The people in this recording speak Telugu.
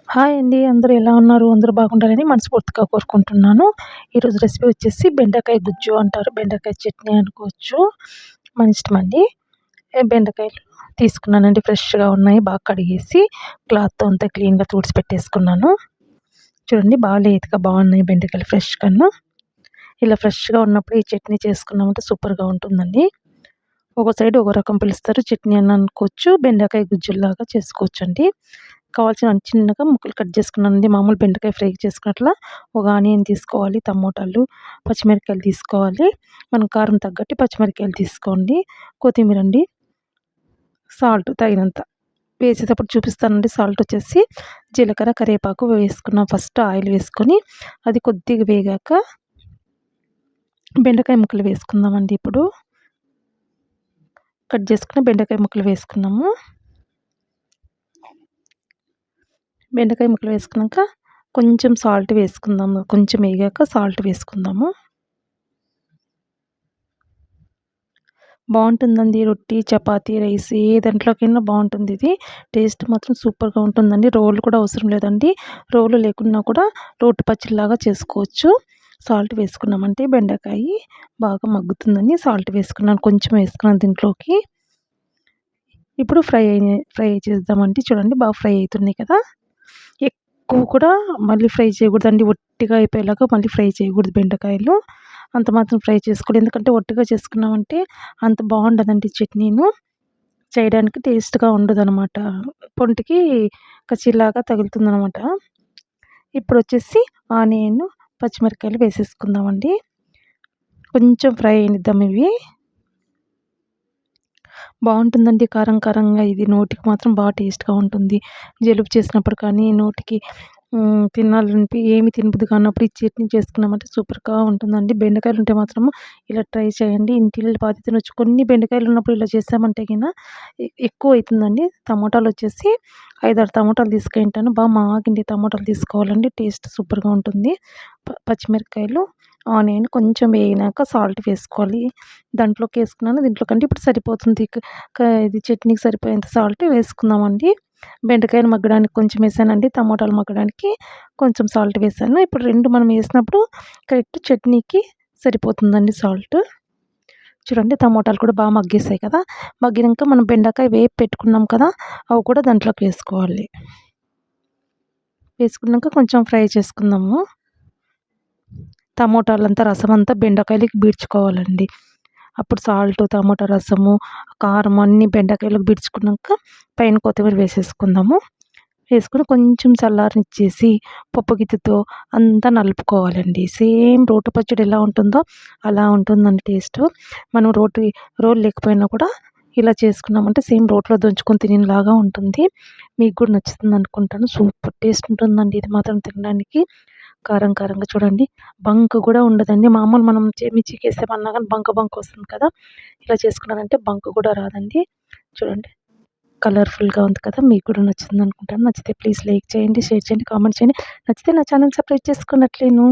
హాయ్ అండి. అందరూ ఎలా ఉన్నారు? అందరూ బాగుండాలని మనస్ఫూర్తిగా కోరుకుంటున్నాను. ఈరోజు రెసిపీ వచ్చేసి బెండకాయ గుజ్జు అంటారు. బెండకాయ చట్నీ అనుకోవచ్చు. మన ఇష్టమండి. బెండకాయలు తీసుకున్నానండి. ఫ్రెష్‌గా ఉన్నాయి. బాగా కడిగేసి క్లాత్‌తో అంతా క్లీన్‌గా తుడిచి పెట్టేసుకున్నాను. చూడండి బాగా లేతగా బాగున్నాయి బెండకాయలు ఫ్రెష్‌గాను. ఇలా ఫ్రెష్‌గా ఉన్నప్పుడు ఈ చట్నీ చేసుకున్నామంటే సూపర్‌గా ఉంటుందండి. ఒక సైడ్ ఒక రకం పిలుస్తారు. చట్నీ అని అనుకోవచ్చు. బెండకాయ గుజ్జులాగా చేసుకోవచ్చండి. కావాల్సిన చిన్నగా ముక్కలు కట్ చేసుకున్నానండి. మామూలు బెండకాయ ఫ్రై చేసుకున్నట్లా ఒక ఆనియన్ తీసుకోవాలి, టమోటాలు, పచ్చిమిరపకాయలు తీసుకోవాలి. మనం కారం తగ్గట్టు పచ్చిమిరపకాయలు తీసుకోండి. కొత్తిమీర అండి, సాల్ట్ తగినంత. వేసేటప్పుడు చూపిస్తానండి. సాల్ట్ వచ్చేసి జీలకర్ర, కరివేపాకు వేసుకున్నాం. ఫస్ట్ ఆయిల్ వేసుకొని అది కొద్దిగా వేగాక బెండకాయ ముక్కలు వేసుకుందామండి ఇప్పుడు. కట్ చేసుకున్న బెండకాయ ముక్కలు వేసుకున్నాము. బెండకాయ ముక్కలు వేసుకున్నాక కొంచెం సాల్ట్ వేసుకుందాము. కొంచెం వేగాక సాల్ట్ వేసుకుందాము. బావుంటుందండి. రొట్టి, చపాతీ, రైస్ ఏ దాంట్లోకైనా బావుంటుంది ఇది. టేస్ట్ మాత్రం సూపర్‌గా ఉంటుందండి. రోలు కూడా అవసరం లేదండి. రోలు లేకున్నా కూడా రోటి పచ్చడిలాగా చేసుకోవచ్చు. సాల్ట్ వేసుకున్నామంటే బెండకాయి బాగా మగ్గుతుందని సాల్ట్ వేసుకున్నాను. కొంచెం వేసుకున్నాను దీంట్లోకి. ఇప్పుడు ఫ్రై చేద్దామండి. చూడండి బాగా ఫ్రై అయితున్నాయి కదా! ఎక్కువ కూడా మళ్ళీ ఫ్రై చేయకూడదండి. ఒట్టిగా అయిపోయేలాగా మళ్ళీ ఫ్రై చేయకూడదు బెండకాయలు. అంత మాత్రం ఫ్రై చేసుకోవాలి. ఎందుకంటే ఒట్టిగా చేసుకున్నామంటే అంత బావుండదండి చట్నీను. చేయడానికి టేస్ట్‌గా ఉండదనమాట. పొంటికి కచ్చిలాగా తగులుతుందనమాట. ఇప్పుడొచ్చేసి ఆనియన్, పచ్చిమిరపకాయలు వేసేసుకుందామండి. కొంచెం ఫ్రై అయ్యిద్దాం ఇవి. బావుంటుందండి. కారం కారంగా ఇది నోటికి మాత్రం టేస్ట్‌గా ఉంటుంది. జలుబు చేసినప్పుడు కానీ, నోటికి తినాలనిపి ఏమి తినబుద్ధి కానప్పుడు ఈ చట్నీ చేసుకున్నామంటే సూపర్‌గా ఉంటుందండి. బెండకాయలుంటే మాత్రము ఇలా ట్రై చేయండి. ఇంటిల్లిపాది తినొచ్చు. కొన్ని బెండకాయలున్నప్పుడు ఇలా చేసామంటే ఎక్కువైతుందండి. టమోటాలొచ్చేసి 5, 6 టమోటాలు తీసుకుంటాను. మాగిండే టమోటాలు తీసుకోవాలండి. టేస్ట్ సూపర్‌గా ఉంటుంది. పచ్చిమిరపకాయలు, ఆనియన్ కొంచెం వేగినాక సాల్ట్ వేసుకోవాలి. దాంట్లోకేసుకున్నాను. దీంట్లోకంటే ఇప్పుడు సరిపోతుంది. ఇది చట్నీకి సరిపోయేంత సాల్ట్ వేసుకుందామండి. బెండకాయలు మగ్గడానికి కొంచెం వేసానండి. టమోటాలు మగ్గడానికి కొంచెం సాల్ట్ వేసాను. ఇప్పుడు 2 మనం వేసినప్పుడు కరెక్ట్ చట్నీకి సరిపోతుందండి సాల్ట్. చూడండి టమోటాలు కూడా మగ్గేసాయి కదా! మగ్గినంక మనం బెండకాయ వేపి పెట్టుకున్నాం కదా! అవి కూడా దాంట్లోకి వేసుకోవాలి. వేసుకున్నాక కొంచెం ఫ్రై చేసుకుందాము. టమోటాలంతా రసమంతా బెండకాయలకి పీల్చుకోవాలండి. అప్పుడు సాల్టు, టమోటా రసము, కారం అన్నీ బెండకాయలకు పీల్చుకున్నాక పైన కొత్తిమీర వేసేసుకుందాము. వేసుకొని కొంచెం చల్లారనిచ్చేసి పప్పు గిత్తెతో అంతా నలుపుకోవాలండి. సేమ్ రోటి పచ్చడి ఎలా ఉంటుందో అలా ఉంటుందండి టేస్టు. మనం రోలు లేకపోయినా కూడా ఇలా చేసుకున్నామంటే సేమ్ రోట్లో దంచుకొని తినేలాగా ఉంటుంది. మీకు కూడా నచ్చుతుందనుకుంటాను. సూపర్ టేస్ట్ ఉంటుందండి ఇది మాత్రం తినడానికి. కారం కారంగా చూడండి. బంక గూడా ఉండదండి. మామూలు మనం మిర్చికేసామన్నా గాని బంక వస్తుంది కదా! ఇలా చేసుకున్నారంటే బంక గూడా రాదండి. చూడండి కలర్‌ఫుల్‌గా ఉంది కదా! మీకు కూడా నచ్చుతుందనుకుంటాను. నచ్చితే ప్లీజ్ లైక్ చేయండి, షేర్ చేయండి, కామెంట్ చేయండి. నచ్చితే నా ఛానెల్ సబ్స్క్రైబ్ చేసుకున్నట్లేను.